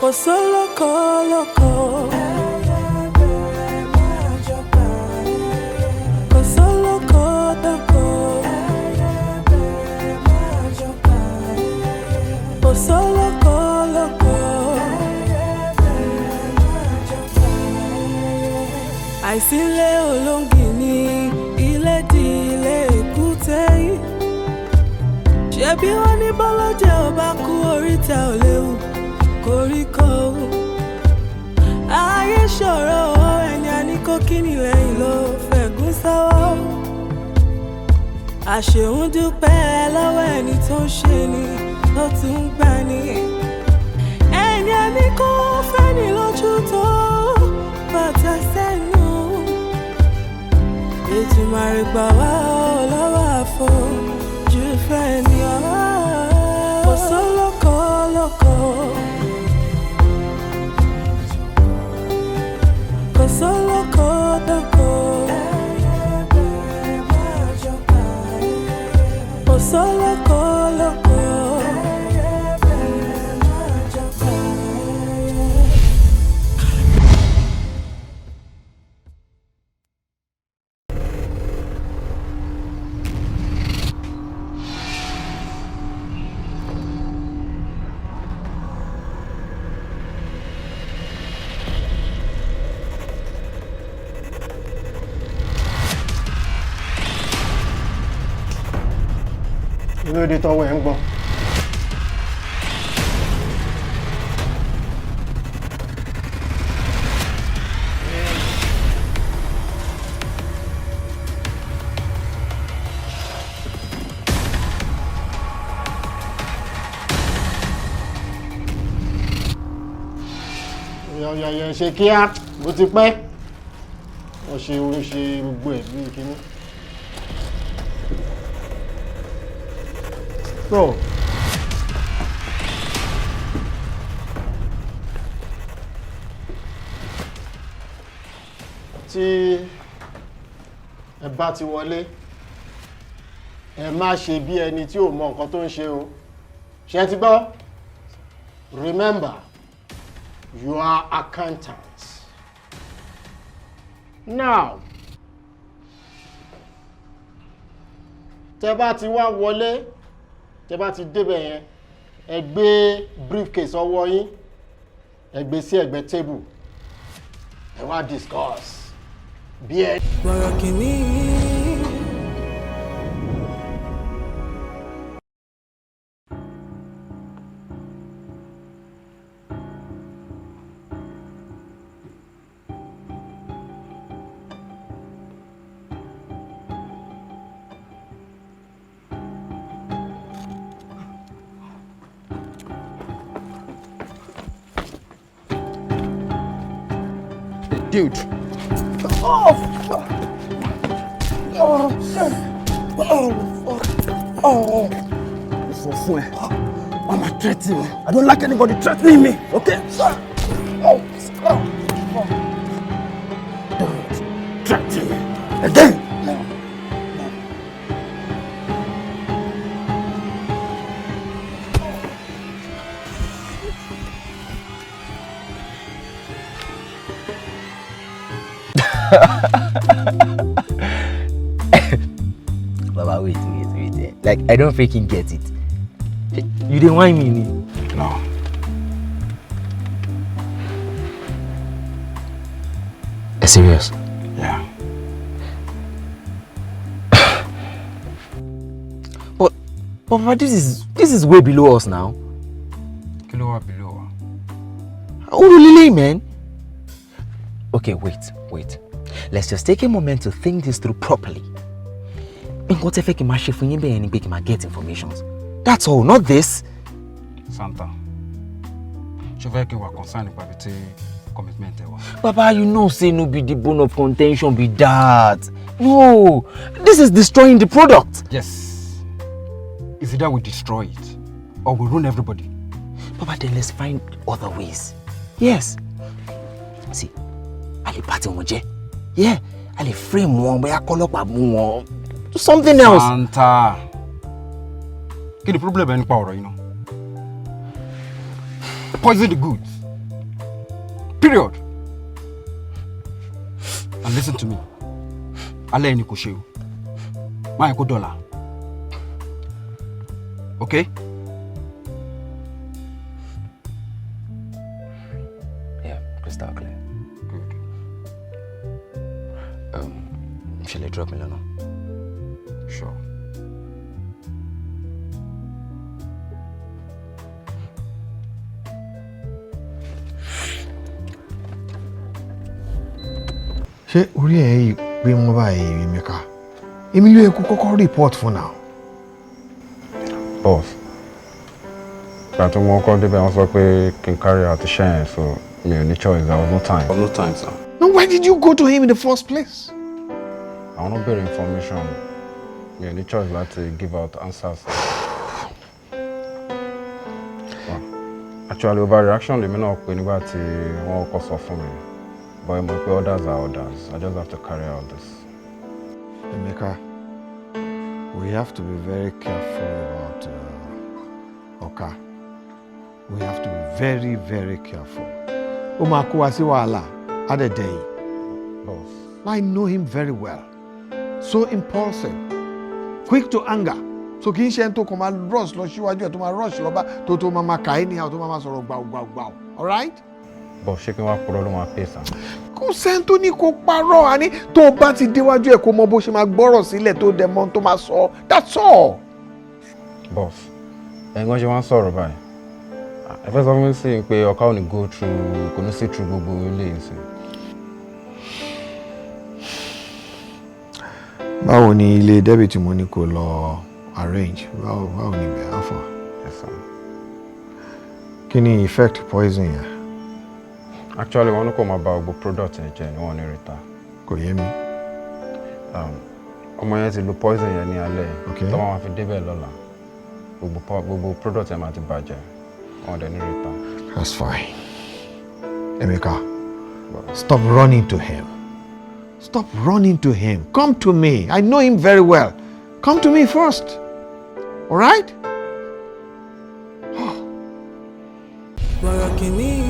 Kosoko loko. Kosoko loko. Kosoko loko. Àìsílé olóngìní ilé di ilé èkúté. Ṣebí wọ́n ní bọ́lọ́jẹ́ ò bá kú oríta ò léwu koríko. Ayé ṣòro ẹni a ní kó kíni lẹ́yìn ló fẹ̀gún sọ́wọ́. Àṣehùn dúpẹ́ lọ́wọ́ ẹni tó ń ṣe ni tó tún ń gbà ní. Ẹni a ní kó fẹ́ ní lójú tó bàtà sẹ́nu. Ètùmàrè gbà wá lọ́wọ́ àfojú fẹ́ ni ọ̀wá. Kosoko loko. Kosoko loko. Kosoko loko. Lóde tọwọ́ ẹ̀ ń gbọ́. Yọ̀yọ̀yọ̀ ṣe kíá bó ti pẹ́. Wọ́n ṣe orí ṣe gbogbo ẹ̀ bí kíní. So, tí ẹ bá ti wọlé, ẹ má ṣe bí ẹni tí ò mọ nǹkan tó ń ṣe o. Ṣé ti gbọ́? Remember, you are accountants. Now, tẹ́ bá ti wá wọlé, tẹ́ bá ti débẹ̀ yẹn, ẹ gbé briefcase ọwọ́ yín, ẹ gbé sí ẹ̀gbẹ́ table, ẹ wá discuss bí ẹ. Borokini. Dude. Mama threatening me. I don't like anybody threatening me, okay? Don't threaten me again. Baba, wait. Like, I don't freaking get it. You didn't want me? No. Serious? Yeah. But Papa, this is way below us now. Below. How really, man? Okay, wait. Let's just take a moment to think this through properly. What if I can get information? That's all, not this. Santa. Je veux que we are concerned about the commitment. Papa, you know, say no be the bone of contention be that. No, this is destroying the product. Yes. Is either we destroy it or we ruin everybody. Papa, then let's find other ways. Yes. See, I'll party on Jaye. Yeah, I'll frame one, but I call up a one. Do something else. Santa. What's the problem in power, you know? Poison the goods. Period. And listen to me. Alẹ́ ẹni kò ṣe o. Máa kó dọ́là. Okay? Yeah, crystal clear. Good. Shall I drop me now? Sure. Ṣé orí ẹ̀ yìí pé wọ́n báyìí Emeka? Èmi ló yẹ kó kọ́kọ́ report fún now. Boss. Ìgbà tí mo kọ́ débẹ̀ wọ́n sọ pé kí n carry out iṣẹ́ yẹn, so mi ò ní choice, there was no time. There was no time, sir. Now why did you go to him in the first place? Àwọn náà béèrè information. Mi ò ní choice láti give out answers. Well, actually, overreaction lèmi náà pè nígbà tí wọ́n kọ́ sọ fún mi. But mo pé orders are orders. I just have to carry out this. Emeka, we have to be very careful about Oka. We have to be very, very careful. Ó máa kó wa sí wàhálà, Adedimeji. Boss. I know him very well. So impulsive, quick to anger. So kì í ṣe ẹni tó kàn máa rush lọ síwájú ẹ̀ tó máa rush lọ bá tó máa kà é níhà tó máa sọ̀rọ̀ gbàù. All right? But ṣé kí wọ́n á purọ́ ló máa pè sá? Kò sẹ́ni tó ní kó parọ́ àní tó o bá ti déwájú ẹ̀ kó mọ bó ṣe máa gbọ́rọ̀ sílẹ̀ tó dẹ̀ mọ́ tó máa sọ. That's all. Boss, ẹ̀yin gan ṣe wá ń sọ̀rọ̀ báyìí. Ẹ fẹ́ sọ fún mi sí pé ọ̀ká ò ní go through, kò ní sí through gbogbo ilé yìí sí. Báwo ni ilé debit tí mo ní kó lọ arrange? Báwo ni ibẹ̀ á fọ? Yes, sir. Kí ni effect poison yẹn? Actually, wọ́n ní kò máa bà gbogbo product ẹ̀ jẹ́ ni wọ́n ní ríta. Kò yé mi. Ọmọ yẹn ti lo poison yẹn ní alẹ́ yìí. Okay. Tọ́mọ máa fi débẹ̀ lọ́la. Gbogbo product ẹ̀ máa ti bàjẹ́. Wọ́n dẹ̀ ní ríta. That's fine. Emeka, stop running to him. Stop running to him. Come to me. I know him very well. Come to me first. All right? Borokini.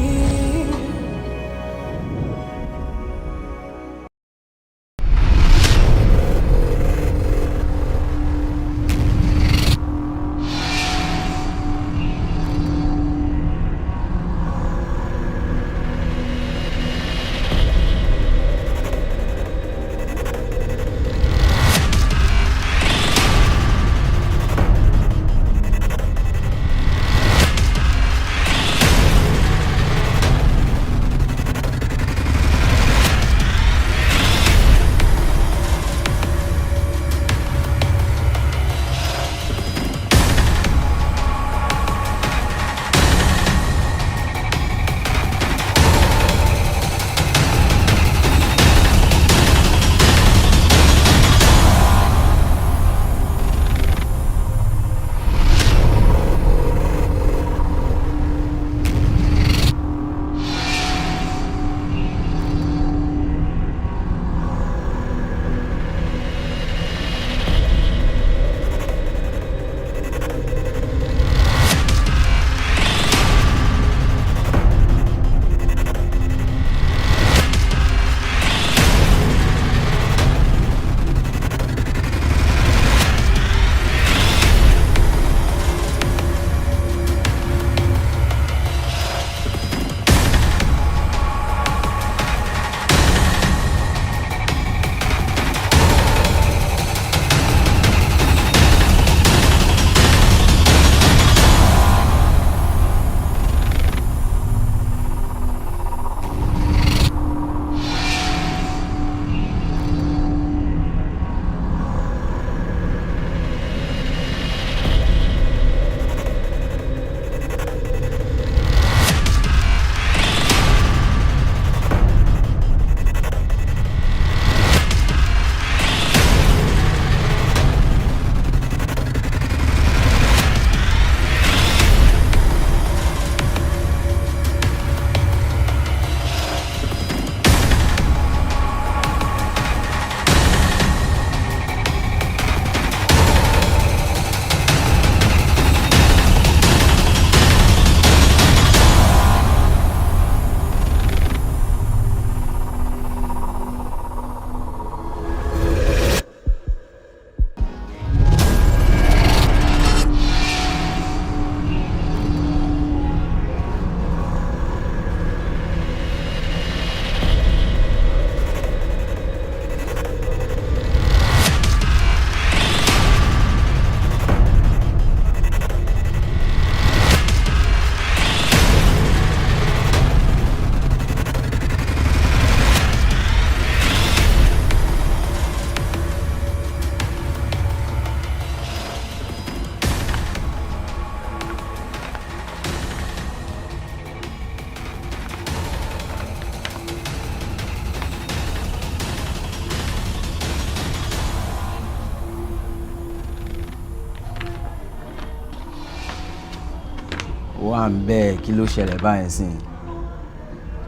wà ń bẹ́ẹ̀ kí ló ṣẹlẹ̀ báyìí sí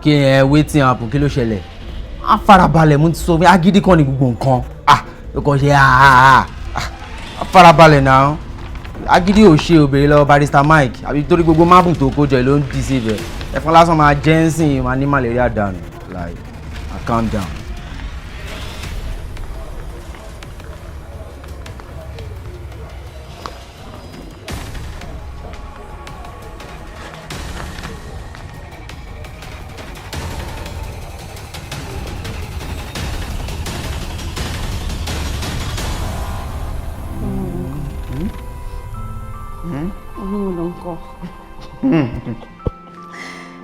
kí ẹ wetin happen kí ló ṣẹlẹ̀ á farabalẹ̀ mo ti sọ pé agídí kan ní gbogbo nǹkan ló kàn ṣe á farabalẹ̀ náà agídí ò ṣe obìnrin lọ́wọ́ barrister Mike àbí torí gbogbo máàpù tó kó jọ ló ń dì sí ibẹ̀ ẹ̀fọn lásán máa jẹ́ ń sìn máa ní malaria dànù like calm down.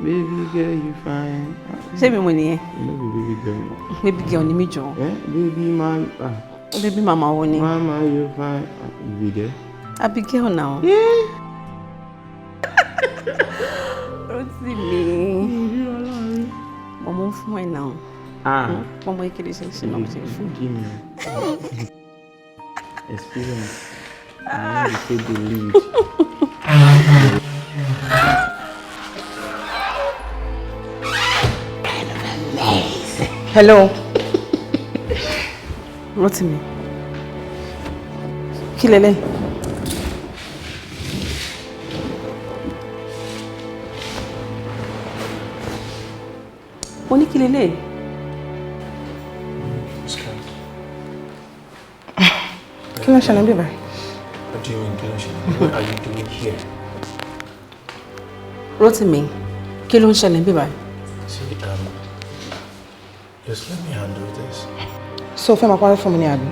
Baby girl, you fine. Ṣé mi mo nìyẹn? No be baby girl. Baby girl ni mí jọ. Baby man. Baby mama wo ni? Mama, you fine. You be there? Abigail now. Roti mi. Mama fún ẹ now. Mama ikele ṣe ṣe mama ṣe fún. Give me. Experience. I need to take the lead. Hello. Rotimi. Kí lélẹ̀? Ó ní kí lélẹ̀? Kí ló ṣẹlẹ̀ bí báyìí? What do you mean, kí ló ṣẹlẹ̀? What are you doing here? Rotimi, kí ló ń ṣẹlẹ̀ bí báyìí? See, just let me handle this. So fẹ́ máa parí fún mi ní àbí?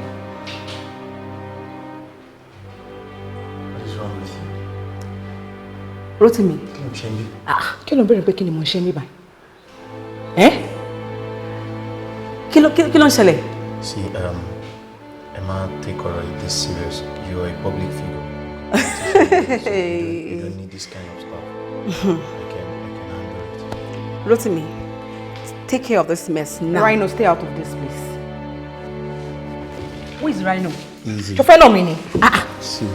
What is wrong with you? Rotimi. Kí ló ń ṣe mí? Kí ló ń béèrè pé kí ni mo ṣe mí báyìí? Kí ló ń ṣẹlẹ̀? See, Emma, take her this serious. You are a public figure. So you don't need this kind of stuff. I can handle it. Rotimi, take care of this mess now. Rhino, stay out of this place. Who is Rhino? Easy. Your fellow mini. See.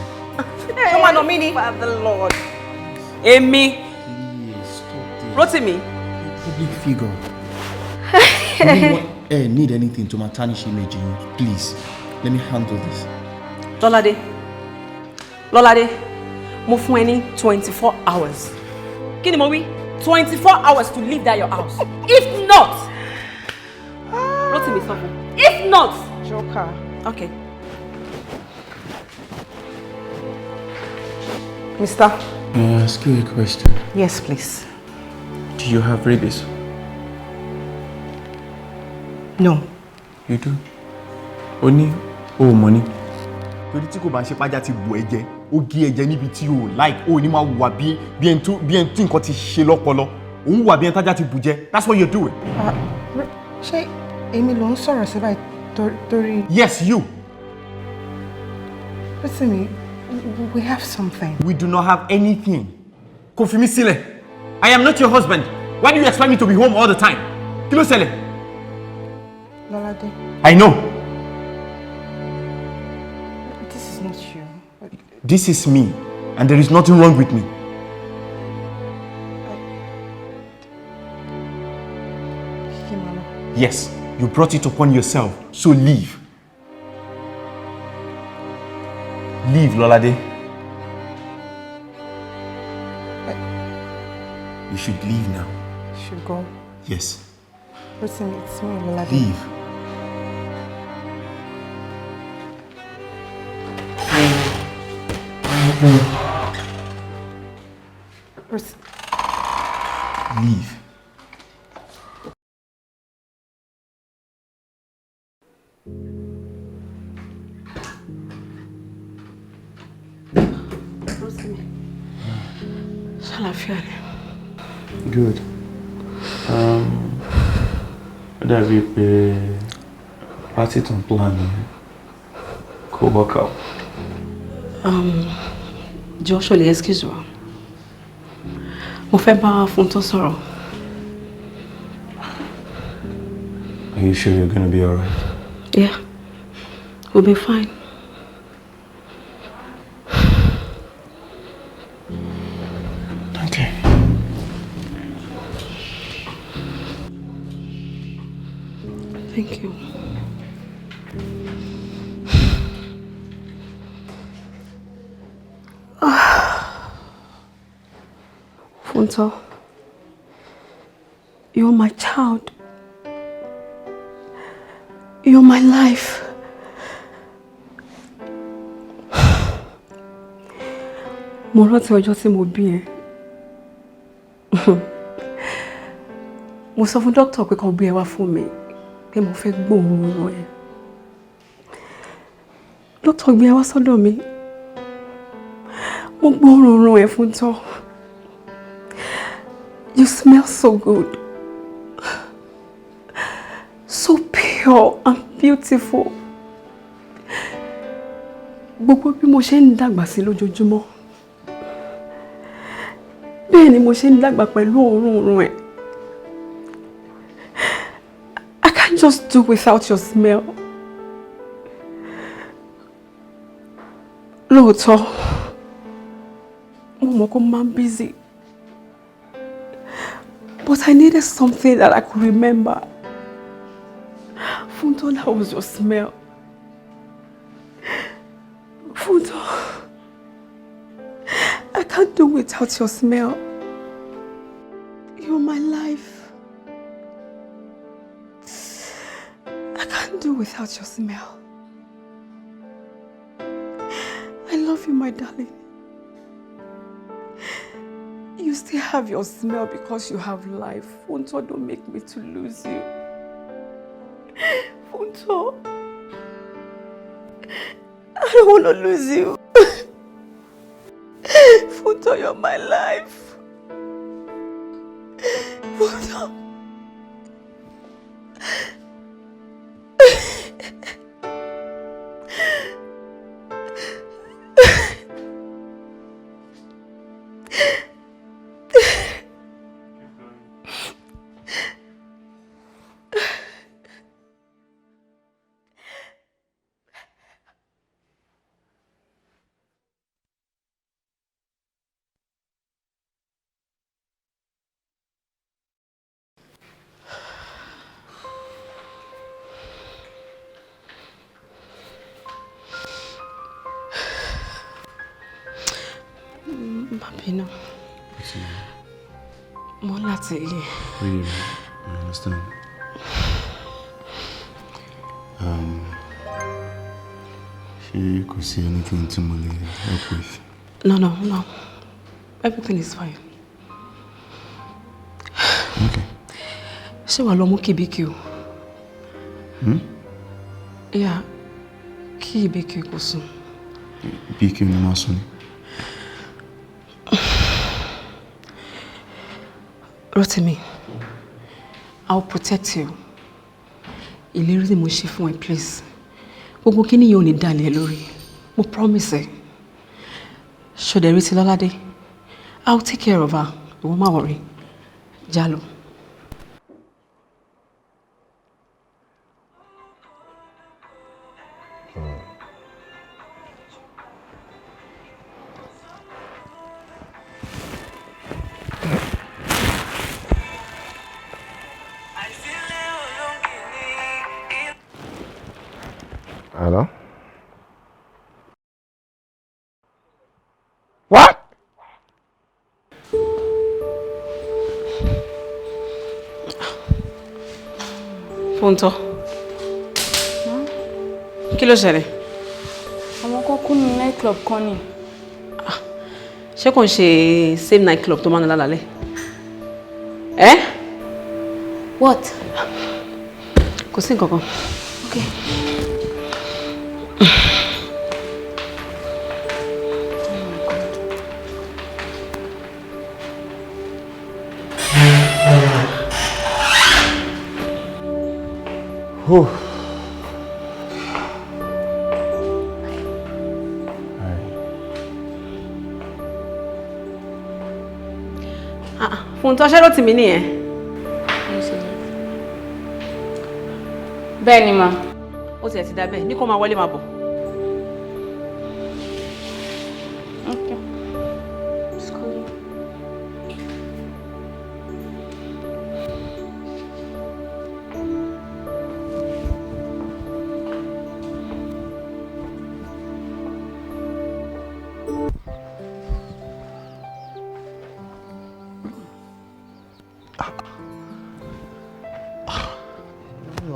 Come on, mini. Father Lord. Amy. Please, stop this. Rotimi. Public figure. You need anything to my tarnish image in you. Please, let me handle this. Lolade, mo fún ẹ ní 24 hours. Kí ni mo wí? 24 hours to leave that your house. If not, Rotimi suffer. If not, Joker. Okay. Mister? May I ask you a question? Yes, please. Do you have rabies? No. You do? Oni o money. Torí tí kò bá ṣe pájá ti bù ẹ̀jẹ̀ ó gé ẹ̀jẹ̀ níbi tí o like o ní máa wà bí ẹni tí nǹkan ti ṣe lọ́pọlọ òun wà bí ẹni tájá ti bù jẹ. That's what you're doing. Ṣé èmi ló ń sọ̀rọ̀ sí báyìí torí. Yes, you. Listen, we have something. We do not have anything. Kò fi mí sílẹ̀. I am not your husband. Why do you expect me to be home all the time? Kí ló ṣẹlẹ̀? Lolade. I know. This is not you. This is me, and there is nothing wrong with me. Yes, you brought it upon yourself, so leave. Leave, Lolade. You should leave now. Should go. Yes. Listen, it's me, Lolade. Leave. Leave. Good. Dàbí pé party ton plan kò work out. Joshua, excuse me. Mo fẹ́ bá fún tó sọ̀rọ̀. Are you sure you're gonna be alright? Yeah, we'll be fine. Okay. Thank you. Funto, you're my child. You're my life. Mo rántí ọjọ́ tí mo bí ẹ. Mo sọ fún doctor pé kó gbé ẹ wá fún mi pé mo fẹ́ gbóòórùn ẹ. Doctor gbé ẹ wá sọ́dọ̀ mi. Mo gbóòórùn ẹ Funto. You smell so good. So pure and beautiful. Gbogbo bí mo ṣe ń dàgbà sí lójoojúmọ́. Bẹ́ẹ̀ ni mo ṣe ń dàgbà pẹ̀lú òórùn ẹ. I can't just do without your smell. Lóòótọ́, mo mọ̀ kó máa ń busy. But I needed something that I could remember. Funto, that was your smell. Funto, I can't do without your smell. You're my life. I can't do without your smell. I love you, my darling. You still have your smell because you have life. Funto, don't make me to lose you. Funto, I don't want to lose you. Funto, you're my life. Funto. Babino. Mo láti. Really, I understand. She could see anything to me help with. No. Everything is fine. Okay. Ṣé wàá lọ mú kí BQ? Yeah, kí BQ kò sùn. BQ ni máa sùn. Rotimi, I'll protect you. Ìlérí tí mo ṣe fún ẹ, please. Gbogbo kíni yóò ní dalẹ̀ lórí. Mo promise ẹ. Ṣọdẹ Ireti Lọ́ládé. I'll take care of her. Ìwọ má worry. Jalo. Hello? What? Funto. Kí ló ṣẹlẹ̀? Àwọn kan kú ní night club kan ni. Ṣé kò ń ṣe same night club tó máa ń lọ lálẹ́? What? Kò sí nǹkan kan. Okay. Whew. Funto, ṣé Rotimi nìyẹn? Bẹ́ẹ̀ ni ma. Ó ti ẹ̀ ti dá bẹ́ẹ̀, ní kó máa wọlé máa bọ̀. Okay. Just call you.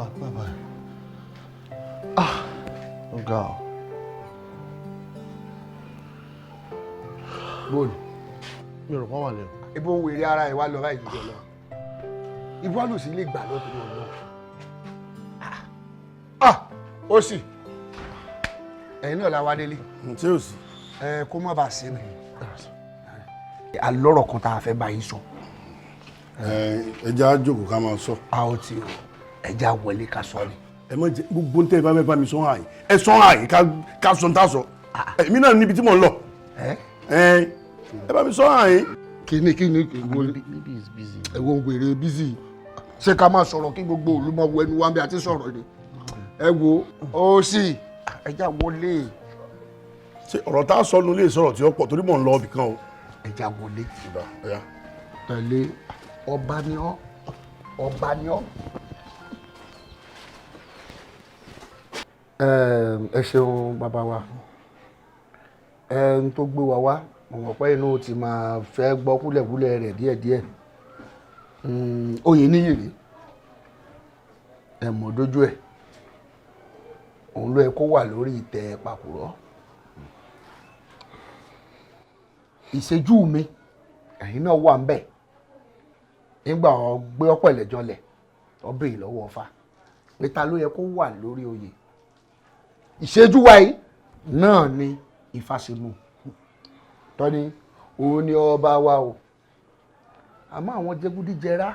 wà bàbá ó ga ọ. bóòlù mi ò rò pọ́n wà lẹ́nu. ibo ń wèrè ara ẹ̀ wá lọ báyìí jọ lọ ibo wà ló sì lè gbà lọ́dún náà ó sì ẹ̀yin náà la wá délé. tí ò sí. kó má bàa sí mi alọ́rọ̀ kan tá a fẹ́ bá yín sọ. ẹja jókòó ká máa sọ. a ó ti ẹja wọlé ká sọ ni. ẹ mọ jẹ gbogbo ntẹ bá mẹ bá mi sọ àyè ẹ sọ àyè ká sọ ntá sọ èmi náà níbi tí mò ń lọ ẹ bá mi sọ àyè. kíni ẹ̀wọ̀n wèrè bísí ṣé ká máa sọ̀rọ̀ kí gbogbo olúmọ wo ẹnu wa bí a ti sọ̀rọ̀ ni ẹ wo ó sì ẹja wọlé. ṣé ọ̀rọ̀ tá a sọ nu lè sọ̀rọ̀ tí ó pọ̀ torí mò ń lọ ibì kan o. ẹja wọlé tẹ̀lé ọba ni ọ́ ọba ni ọ́. ẹ ṣeun bàbá wa ẹn tó gbé wa wá mo mọ̀ pé inú ti máa fẹ́ gbọ́ kúlẹ̀kúlẹ̀ rẹ̀ díẹ̀díẹ̀ oyè níyì rèé ẹ mọ̀ dójú ẹ̀ òun ló yẹ kó wà lórí ìtẹ́ pàkúrọ̀ ìṣẹ́jú mi ẹ̀yin náà wà ń bẹ̀ nígbà gbé ọ̀pẹ̀lẹ̀ jọlẹ̀ ọbẹ̀ ìlọ́wọ́ ọ̀fà pé ta ló yẹ kó wà lórí oyè ìṣẹ́jú wa yìí náà ni ìfàsímù tọ́ni òun ni ọba wa o àmọ́ àwọn jẹgúdíjẹrá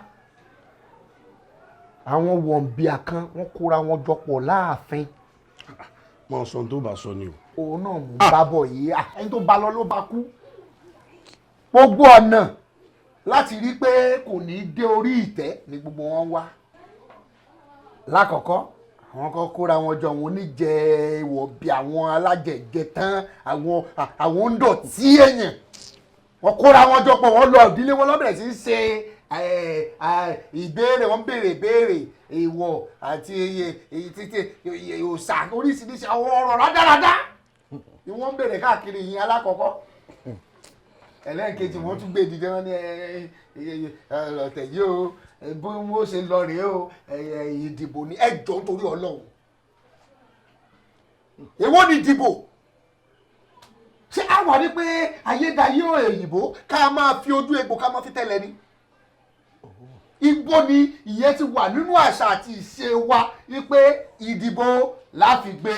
àwọn wọ̀nbíà kan wọ́n kóra wọn jọpọ̀ láàfin. mọ sọ tó bá sọ ni o. òun náà mú bábọ̀ yìí ẹni tó bá lọ ló bá kú gbogbo ọ̀nà láti rí pé kò ní dé orí ìtẹ́ ni gbogbo wọn wá lákọ̀ọ́kọ́ àwọn kan kóra wọn jọ àwọn oníjẹ ìwọ̀ bí àwọn alájẹjẹ tán àwọn ń dọ̀tí èèyàn wọ́n kóra wọn jọ pọ̀ wọ́n lọ ìdílé wọn lọ́bẹ̀rẹ̀ sí í ṣe ìbéèrè wọ́n béèrè ìbéèrè ìwọ̀ àti òòṣà oríṣiríṣi àwọn ọ̀rọ̀ rádáradá ni wọ́n ń béèrè káàkiri yìí alákọ̀ọ́kọ́ ẹlẹ́ẹ̀kejì wọ́n tún gbé ìdíje wọn ní ọ̀tẹ̀ yìí o bó wọ́n ṣe lọ rèé o ìdìbò ní ẹjọ́ nítorí ọlọ́run èwo ni ìdìbò ṣé a wà ní pé ayédáyé òyìnbó ká máa fi ojú egbò ká máa fi tẹ́lẹ̀ ni igbó ni ìyẹn ti wà nínú àṣà àti ìṣe wa wípé ìdìbò la fi gbé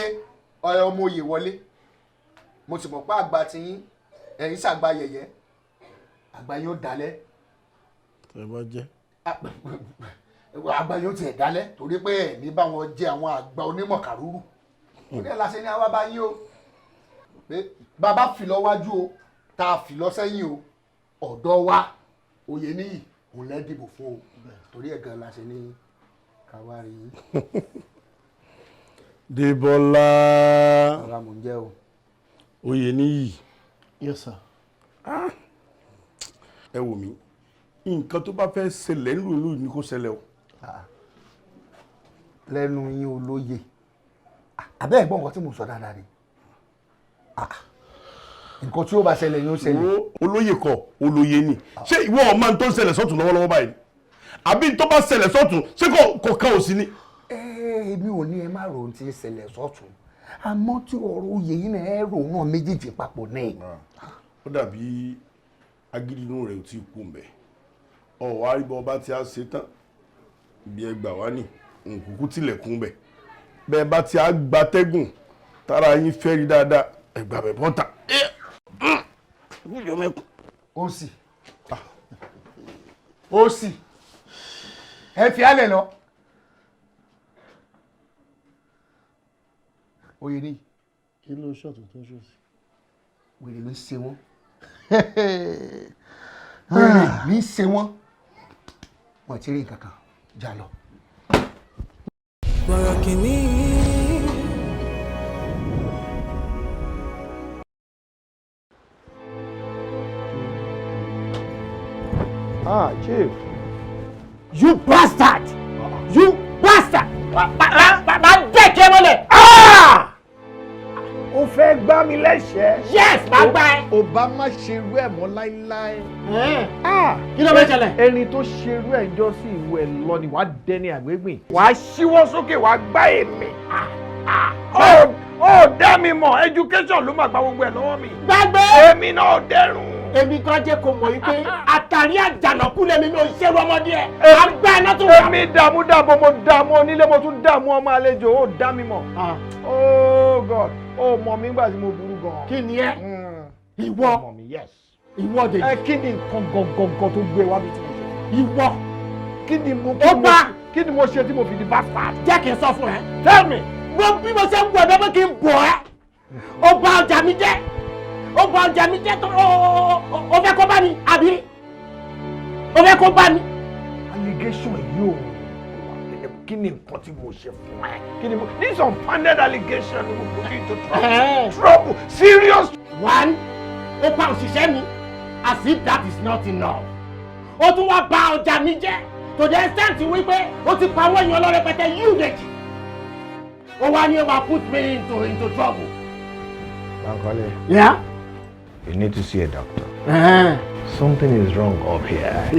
ọmọ oyè wọlé mo sì mọ̀ pé àgbà tí ẹ̀yin ṣàgbà yẹ̀yẹ́ àgbà yóò dalẹ̀. tẹ bá jẹ. àgbà yóò tiẹ̀ dalẹ̀ torí pé ẹ̀mí bá wọn jẹ àwọn àgbà onímọ̀ kàrúrù. ìdílé lásán ní àwa bá yín o pé bàbá fi lọ wájú o tá a fi lọ sẹ́yìn o ọ̀dọ́ wa oyè níyì òun lẹ́ dìbò fún o torí ẹ̀ gan lásán ní káwárí yín. Débọ́lá. ọ̀la mò ń jẹ́ o. oyè níyì. Yes, sir. ẹ wò mí nǹkan tó bá fẹ́ ṣẹlẹ̀ nínú ìlú ni kò ṣẹlẹ̀ o. lẹ́nu yín olóye àbẹ́ ẹ̀gbọ́n nǹkan tí mo sọ dáadáa ni nǹkan tí ó bá ṣẹlẹ̀ yóò ṣẹlẹ̀. olóye kọ́ olóye ni ṣé ìwọ ọmọ tó ń ṣẹlẹ̀ sọ́tún lọ́wọ́lọ́wọ́ báyìí àbí tó bá ṣẹlẹ̀ sọ́tún ṣé kò kàn ó sí ni. èmi ò ní ẹ má rò ó ti ṣẹlẹ̀ sọ́tún àmọ́ tí ọ̀rọ̀ oyè yìí náà ẹ rò náà méjèèjì papọ̀ náà. ó dàbí agídí inú rẹ̀ ò tí ì kú mbẹ́ ọ̀wọ́ àríbọ̀ ọba tí a ṣe tán bí ẹ gbà wá ní nkùkú tilẹ̀kùn bẹ̀ bẹ́ẹ̀ bá ti a gbatẹ́gùn tára yín fẹ́ rí dáadáa ẹgbà bẹ̀ bọ́ta. ó sì ó sì ẹ fi álẹ̀ lọ. oyè ní. kí ló ṣọ̀tún tó ṣòsì. wèrè ló ṣe wọ́n. wèrè ní ṣe wọ́n. wọ́n ti rí nǹkan kan já lọ. Borokini. Chief. You bastard! You bastard! Máa dẹ́kẹ́ mọ́lẹ̀. Ó fẹ́ gbá mi lẹ́sẹ̀. Yes, má gbá ẹ. Ò bá má ṣerú ẹ̀ mọ́ láíláí. Kí ló fẹ́ ṣẹlẹ̀? Ẹni tó ṣerú ẹ̀ jọ sí ìwé ẹ̀ lọ ni wàá dẹni àgbégbìn. Wàá ṣíwọ́ sókè wàá gbá èmi. Ó dá mi mọ̀, education ló máa gba gbogbo ẹ̀ lọ́wọ́ mi. Gbàgbé. Èmi náà dẹrùn. Èmi kan jẹ́ kó mọ̀ wípé àtàrí àjànàkú lèmi náà ṣerú ọmọdé ẹ̀. Àgbà ẹ̀ náà tún wà. Èmi dààmú mo dààmú onílé mo tún dààmú ọmọ àlejò ó dá mi mọ̀. Oh God, ó mọ̀ mí nígbà tí mo burú gan. Kí ni ẹ? Ìwọ. Mọ̀ mí, yes. Ìwọ dèjì. Ẹ kí ni nǹkan gangan tó gbé wá bí tí mo ṣe? Ìwọ. Kí ni mo ṣe tí mo fi di bastard? Jẹ́ kí n sọ fún ẹ. Tell me. Bí mo ṣe ń wọ ẹ̀dọ́ pé kí n bọ̀ ẹ́. Ó bà ọjà mi jẹ́. Ó bà ọjà mi jẹ́ tó ó fẹ́ kó bá mi àbí? Ó fẹ́ kó bá mi. Allegation yìí ò kí ni nǹkan tí mo ṣe fún ẹ? Kí ni mo this unfounded allegation ni mo put you into trouble. Serious. One, ó pa òṣìṣẹ́ mi as if that is not enough. Ó tún wá bà ọjà mi jẹ́ to the extent wípé ó ti pa owó èèyàn lọ́rẹ́pẹtẹ yíò dèjì. Ó wá ní ó máa put me into trouble. Bankole. Yeah? You need to see a doctor. Something is wrong up here.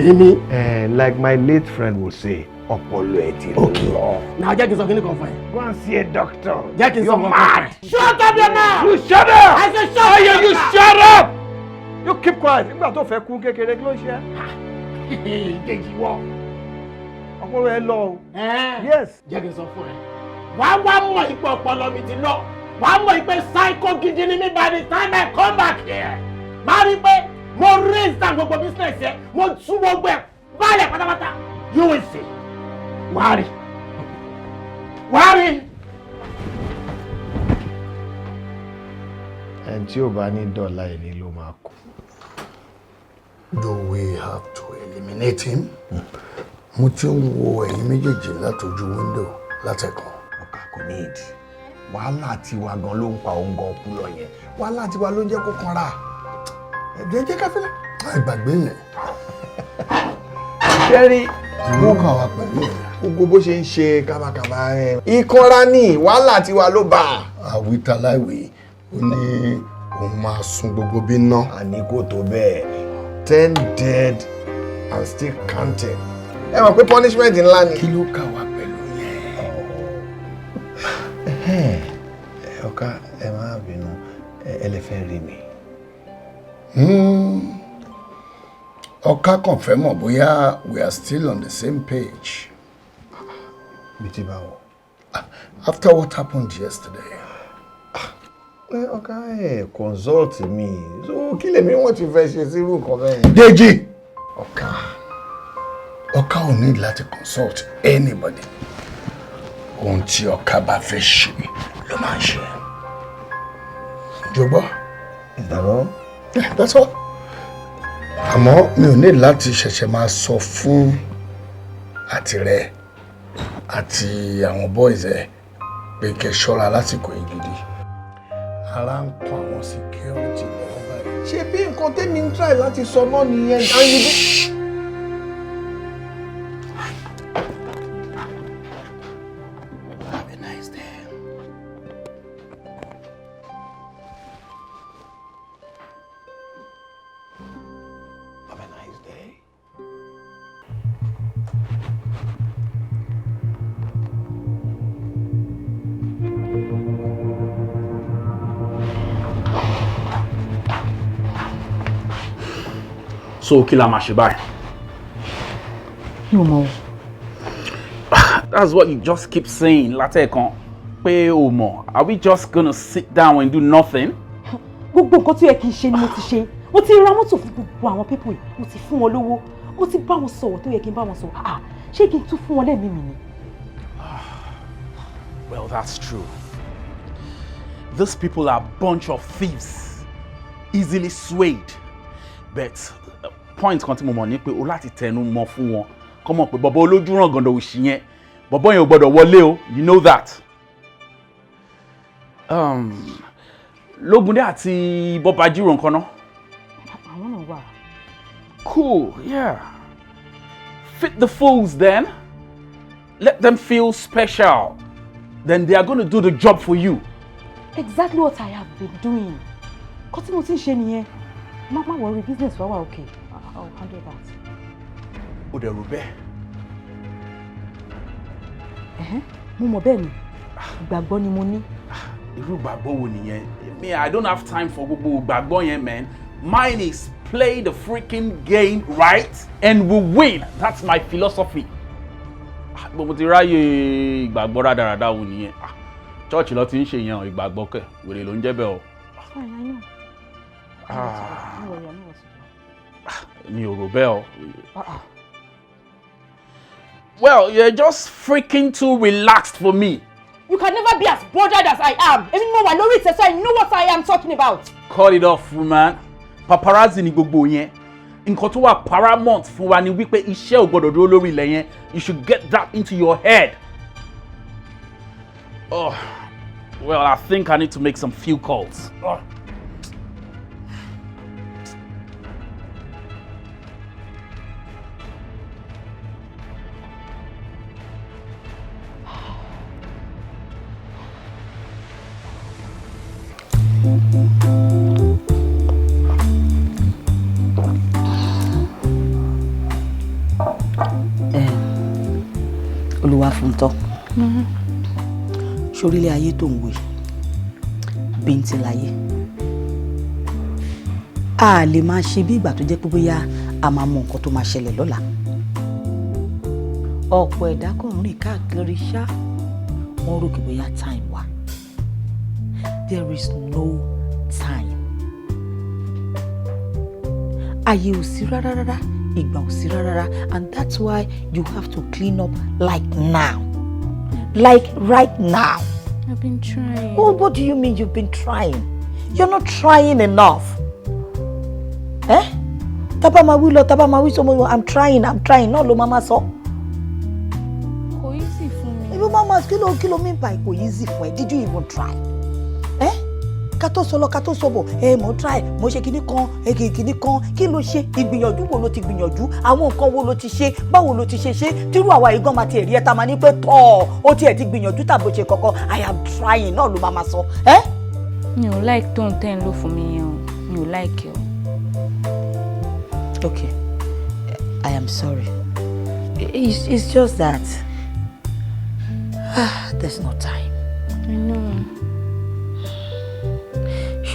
Like my late friend would say, ọpọlọ ẹ ti lọ. Now jẹ́ kí n sọ kíní kan fún ẹ. Go and see a doctor. Jẹ́ kí n sọ You're mad. Shut up your mouth. You shut up. I said shut up. You shut up. You keep quiet. Nígbà tó fẹ́ kú kékeré kí ló ń ṣe? Ìdèjì wọ. Ọpọlọ ẹ lọ o. Yes. Jẹ́ kí n sọ fún ẹ. Wàá wá mọ̀ ipò ọpọlọ mi ti lọ. Wàá mọ̀ pé psycho gidi ni mi by the time I come back here. Máa rí pé mo raise down gbogbo business yẹn, mo tú gbogbo ẹ̀ báyẹ̀ pátápátá. You will see. Wàá rí. Wàá rí. Ẹni tí ò bá ní dọ́là ẹni ló máa kú. Do we have to eliminate him? Mo ti ń wo ẹ̀yin méjèèjì látọjú window látẹ̀kàn. Ọ̀gá kò ní ìdí. Wàhálà tiwa gan ló ń pa òun gan kú lọ yẹn. Wàhálà tiwa ló ń jẹ́ kó kanra. Ẹ̀jẹ̀ jẹ́ káfílẹ̀. Àìgbàgbé yẹn. Ṣẹ́rí. Mo kàn wá pẹ̀lú ẹ̀. Gbogbo bó ṣe ń ṣe kábàkàbà ẹ̀. Ìkanra ni wàhálà tiwa ló bá. Àwítàláìwé ó ní òun máa sun gbogbo bí ná. Àní kò tó bẹ́ẹ̀. 10 dead and still counting. Ẹ mọ̀ pé punishment ńlá ni. Kí ló kà wá pẹ̀lú yẹn? Ọ̀gá ẹ má bínú ẹ lè fẹ́ rí mi. Ọ̀ká kàn fẹ́ mọ̀ bóyá we are still on the same page. Bí ti báwo? After what happened yesterday. Ọ̀gá consult mi. So kí lèmi wọ́n ti fẹ́ ṣe sírú nǹkan bẹ́ẹ̀. Déjì! Ọ̀ká ò ní láti consult anybody. Ohun tí Ọ̀ká bá fẹ́ ṣe ló máa ń ṣe. Jọ̀gbọ́? Is that all? Yeah, that's all. Àmọ́ mi ò ní láti ṣẹ̀ṣẹ̀ máa sọ fún àtìrẹ àti àwọn boys ẹ̀ pé kẹ́ ṣọ́ra lásìkò yìí gidi. Ara ń kọ́ àwọn security lọ́wọ́ báyìí. Ṣé bí nǹkan tẹ́mi ń try láti sọ náà nìyẹn? Have a nice day. Have a nice day. So kí la máa ṣe báyìí? No more. That's what you just keep saying látẹ̀kan pé o mọ̀. Are we just gonna sit down and do nothing? Gbogbo nǹkan tí ó yẹ kí n ṣe ni mo ti ṣe. Mo ti ra mọ́tò fún gbogbo àwọn people yìí. Mo ti fún wọn lówó. Mo ti bá wọn sọ̀rọ̀ tó yẹ kí n bá wọn sọ̀rọ̀. Ṣé kí n tún fún wọn lẹ́mìí mi ni? Well, that's true. These people are a bunch of thieves, easily swayed. But point kan tí mo mọ̀ ni pé o láti tẹnu mọ́ fún wọn. Kọ́ mọ̀ pé bọ̀bọ̀ olójú ràn gàndọ̀ òṣì yẹn. Bọ̀bọ̀ yẹn ò gbọ́dọ̀ wọlé o. You know that. Lógúndé àti Bọ́ba Jírò nǹkan náà. Àwọn náà wà. Cool, yeah. Fit the fools then. Let them feel special. Then they are going to do the job for you. Exactly what I have been doing. Kọ́ tí mo ti ń ṣe nìyẹn. Má worry, business wa wà okay. I'll handle that. Ó dẹ̀ rò bẹ́ẹ̀. Mo mọ̀ bẹ́ẹ̀ ni. Ìgbàgbọ́ ni mo ní. Irú ìgbàgbọ́ wo nìyẹn? Me, I don't have time for gbogbo ìgbàgbọ́ yẹn, man. Mine is play the freaking game right and we win. That's my philosophy. Mo ti ráyè ìgbàgbọ́ rádaràda wo nìyẹn. Church ló ti ń ṣe yẹn ìgbàgbọ́ kẹ̀. Wèrè ló ń jẹ́ bẹ́ẹ̀ o. Fine, I know. Mi ò rò bẹ́ẹ̀ o. Well, you're just freaking too relaxed for me. You can never be as bothered as I am. Even though I know it, so I know what I am talking about. Call it off, man. Paparazzi ni gbogbo yẹn. Nǹkan tó wà paramount fún wa ni wípé iṣẹ́ ò gbọdọ̀ dúró lórí ilẹ̀ yẹn. You should get that into your head. Oh, well, I think I need to make some few calls. Oh. Olúwafúntọ́. Ṣorílẹ̀ ayé tó ń wò yìí bíntín láyé. A lè máa ṣe bí ìgbà tó jẹ́ pé bóyá a máa mọ nǹkan tó máa ṣẹlẹ̀ lọ́la. Ọ̀pọ̀ ẹ̀dá kò ń rìn káàkiri ṣá wọ́n rò kí bóyá time wà. There is no time. Ayé ò sí rárá rárá. Ìgbà ò sí rárá, and that's why you have to clean up like now. Like right now. I've been trying. Oh, what do you mean you've been trying? You're not trying enough. Taba ma wí lọ, taba ma wí sọmọ, I'm trying. No lo mama sọ. Kò easy fún mi. Ibi mama kí ló mean by kò easy fún ẹ? Did you even try? Ká tó sọ lọ, ká tó sọ bọ̀, mo try, mo ṣe kinní kan, kinní kan, kí ló ṣe? Ìgbìyànjú wo ló ti gbìyànjú? Àwọn nǹkan wo ló ti ṣe? Báwo ló ti ṣe? Tírú àwa ìgan máa ti rí ẹ ta máa ní pé tọ́ ó tiẹ̀ ti gbìyànjú tàbí ó ṣe kọ̀kọ́. I am trying náà ló máa sọ. Mi ò like tó ń tẹ́ ń lò fún mi yẹn o. Mi ò like ẹ o. Okay, I am sorry. It's just that there's no time. I know.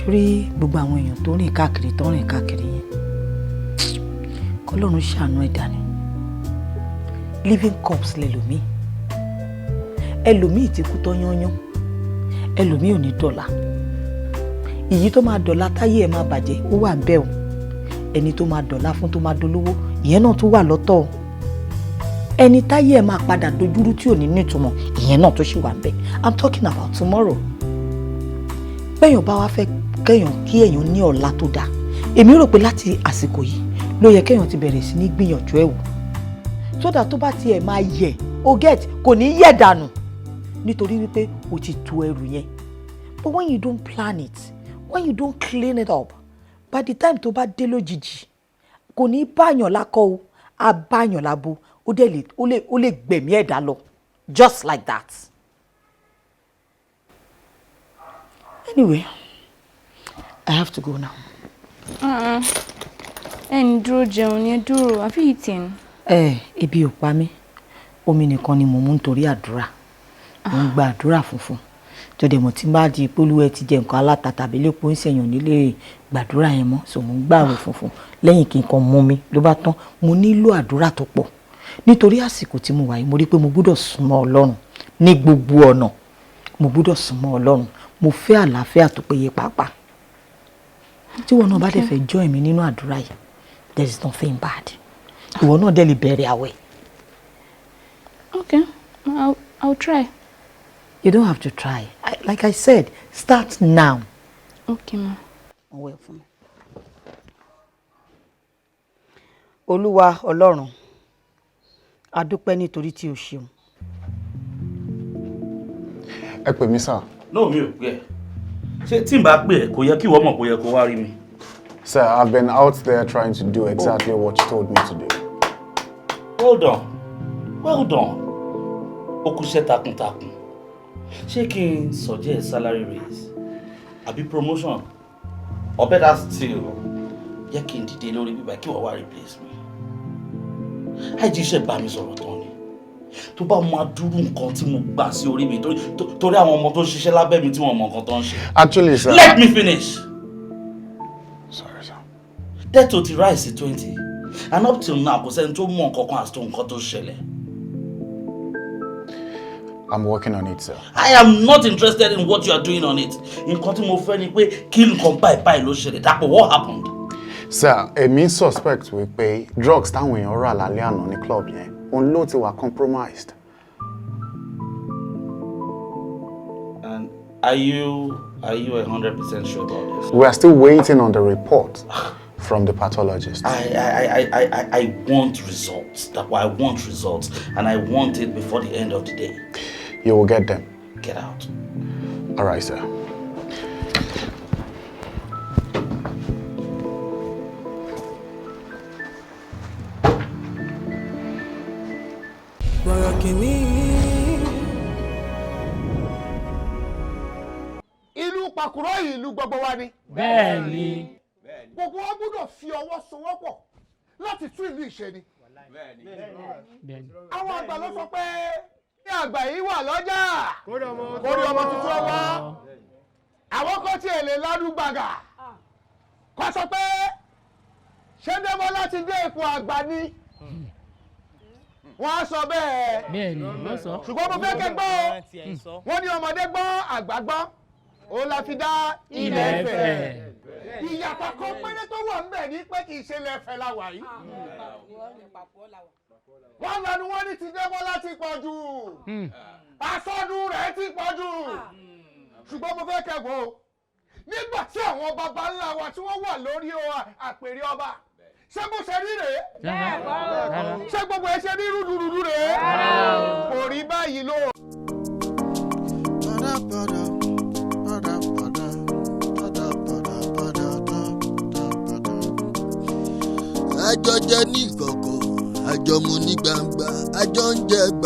Rí gbogbo àwọn èèyàn tó rìn káàkiri yẹn k'Ọlọ́run ṣàánú ẹ̀dá ni living corpse lẹ́lòmíì ẹlòmíì ti kú tán yányán ẹlòmíì ò ní dọ̀la èyí tó máa dọ̀la táyé ẹ̀ máa bàjẹ́ ó wà bẹ́ẹ̀ o ẹni tó máa dọ̀la fún tó máa dolówó ìyẹn náà tó wà lọ́tọ̀ o ẹni táyé ẹ̀ máa padà dojúrú tí ò ní nítumọ̀ ìyẹn náà tó ṣì wà bẹ́ẹ̀. I'm talking about tomorrow. Bẹ́ẹ̀yàn bá wá fẹ́ kẹ́yàn kí èèyàn ní ọ̀la tó dáa èmi rò pé láti àsìkò yìí ló yẹ kẹ́yàn ti bẹ̀rẹ̀ sí ní gbìyànjú ẹ̀ wò sódà tó bá tiẹ̀ máa yẹ̀ o get kò ní yẹ̀ dànù nítorí wípé o ti tu ẹrù yẹn. But when you don't plan it, when you don't clean it up, by the time tó bá dé lójijì kò ní báyàn lákọ o á báyàn lábo ó lè gbẹ̀mí ẹ̀dá lọ just like that. Anyway, I have to go now. Ẹni dúró jẹun ni dúró, have you eaten? Ebi ò pa mí. Omi nìkan ni mo mú nítorí àdúrà. Mo ń gba àdúrà funfun. Tó dẹ̀ mọ̀ tí bá di polúwẹ̀ ti jẹ nǹkan aláta tàbí lépo ń ṣèyàn nílé gbàdúrà yẹn mọ́. So mo ń gbààwẹ̀ funfun. Lẹ́yìn kí n kan mú mi ló bá tán. Mo nílò àdúrà tó pọ̀. Nítorí àsìkò tí mo wà yìí mo rí pé mo gbọ́dọ̀ súnmọ́ Ọlọ́run ní gbogbo ọ̀nà. Mo gbọ́dọ̀ súnmọ́ Ọlọ́run. Mo fẹ́ àlàáfíà tó péye pàápàá. Tí wọn náà bá dẹ̀ fẹ́ join mi nínú àdúrà yìí, there is nothing bad. Ìwọ náà dẹ̀ lè bẹ̀rẹ̀ àwẹ̀. Okay, I'll try. You don't have to try. Like I said, start now. Okay, ma. Well fún mi. Olúwa Ọlọ́run, a dúpẹ́ nítorí tí o ṣeun. Ẹ pè mí sir. No, mi ò pè ẹ́. Ṣé tí n bá pè ẹ́ kò yẹ kí ìwọ mọ̀ kò yẹ kó wá rí mi. Sir, I've been out there trying to do exactly what you told me to do. Hold on. Well done. O kúṣẹ́ takuntakun. Ṣé kí n suggest salary raise? àbí promotion or better still yẹ kí n dìde lórí bíbá kí wọ́n wá replace me. àìjíṣẹ́ bá mi sọ̀rọ̀ tán ni tó bá máa dúró nǹkan tí mo gbà sí orí mi torí àwọn ọmọ tó ń ṣiṣẹ́ lábẹ́ mi tí wọ́n mọ nǹkan tó ń ṣe. Actually, sir. Let me finish. Sorry, sir. Debt to ti rise to 20 and up till now kò sẹ́ni tó mọ nǹkan kan as to nǹkan tó ṣẹlẹ̀. I'm working on it, sir. I am not interested in what you are doing on it. Nǹkan tí mo fẹ́ ni pé kí nǹkan báyìí ló ṣẹlẹ̀. Dàpọ̀, what happened? Sir, èmi suspect wípé drugs táwọn èèyàn rà lálẹ́ àná ní club yẹn òun ló ti wà compromised. And are you 100% sure about this? We are still waiting on the report from the pathologist. I want results. That's why I want results, and I want it before the end of the day. You will get them. Get out. All right, sir. Borokini. Ìlú Pàkúrọ̀ yìí ìlú gbogbo wa ni. Bẹ́ẹ̀ni. Gbogbo wa gbọ́dọ̀ fi ọwọ́ sowọ́pọ̀ láti tún ìlú ìṣe ni. Àwọn àgbà ló sọ pé ní àgbà yìí wà lọ́jà. Kórí ọmọ tuntun ọwọ́. Àwọn kan tí èlé ládùúgbàgà. Kọ́ sọ pé ṣé Débọ́ láti dé ipò àgbà ni. Wọ́n á sọ bẹ́ẹ̀. Bẹ́ẹ̀ni, wọ́n sọ. Ṣùgbọ́n mo fẹ́ kẹ́ gbọ́ o. Wọ́n ní ọmọdé gbọ́ àgbà gbọ́. Ó la fi dá ilẹ̀ Ifẹ̀. Ìyàtọ̀ kan péré tó wà ńbẹ̀ ní pé kì í ṣe ilẹ̀ Ifẹ̀ la wà yìí. Wọ́n lanu wọ́n ní ti Débọ́ láti pọ̀ jù. Àsọdún rẹ̀ ti pọ̀ jù. Ṣùgbọ́n mo fẹ́ kẹ́ gbọ́ o. Nígbà tí àwọn baba ńlá wa tí wọ́n wà lórí àpèrè ọba. Ṣé bó ṣe rí rèé? Ṣé gbogbo ẹ ṣe rí rúdurùdu rèé? Kò rí báyìí ló. Àjọ jẹ ní ìkọ̀kọ̀, àjọ mu ní gbangba, àjọ ń jẹ gbà.